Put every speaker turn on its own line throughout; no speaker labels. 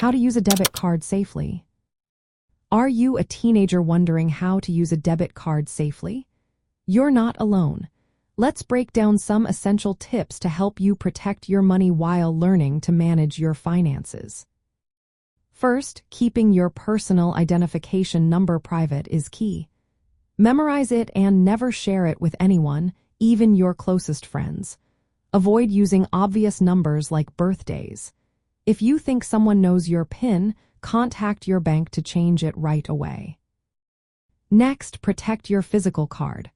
How to use a debit card safely. Are you a teenager wondering how to use a debit card safely? You're not alone. Let's break down some essential tips to help you protect your money while learning to manage your finances. First, keeping your personal identification number private is key. Memorize it and never share it with anyone, even your closest friends. Avoid using obvious numbers like birthdays. If you think someone knows your PIN, contact your bank to change it right away. Next, protect your physical card.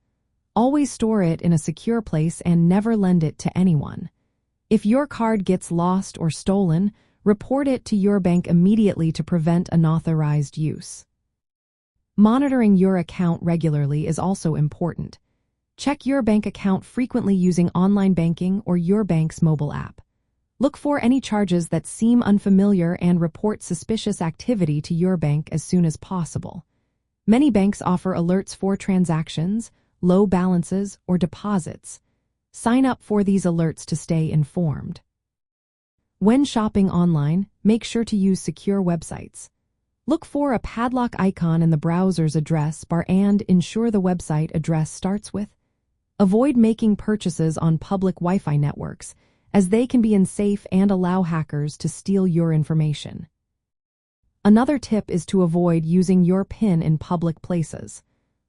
Always store it in a secure place and never lend it to anyone. If your card gets lost or stolen, report it to your bank immediately to prevent unauthorized use. Monitoring your account regularly is also important. Check your bank account frequently using online banking or your bank's mobile app. Look for any charges that seem unfamiliar and report suspicious activity to your bank as soon as possible. Many banks offer alerts for transactions, low balances, or deposits. Sign up for these alerts to stay informed. When shopping online, make sure to use secure websites. Look for a padlock icon in the browser's address bar and ensure the website address starts with. Avoid making purchases on public Wi-Fi networks, as they can be unsafe and allow hackers to steal your information. Another tip is to avoid using your PIN in public places.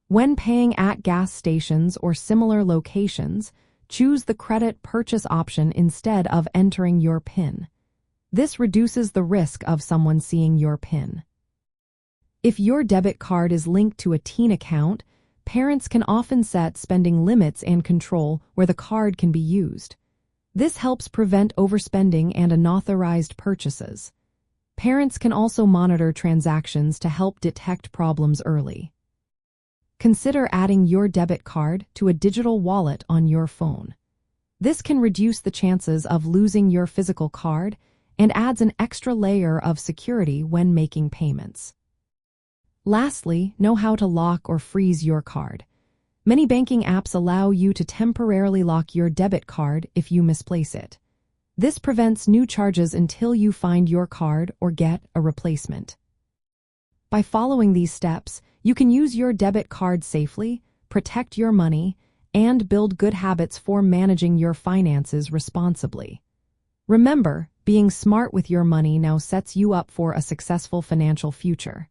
When paying at gas stations or similar locations, choose the credit purchase option instead of entering your PIN. This reduces the risk of someone seeing your PIN. If your debit card is linked to a teen account, parents can often set spending limits and control where the card can be used. This helps prevent overspending and unauthorized purchases. Parents can also monitor transactions to help detect problems early. Consider adding your debit card to a digital wallet on your phone. This can reduce the chances of losing your physical card and adds an extra layer of security when making payments. Lastly, know how to lock or freeze your card. Many banking apps allow you to temporarily lock your debit card if you misplace it. This prevents new charges until you find your card or get a replacement. By following these steps, you can use your debit card safely, protect your money, and build good habits for managing your finances responsibly. Remember, being smart with your money now sets you up for a successful financial future.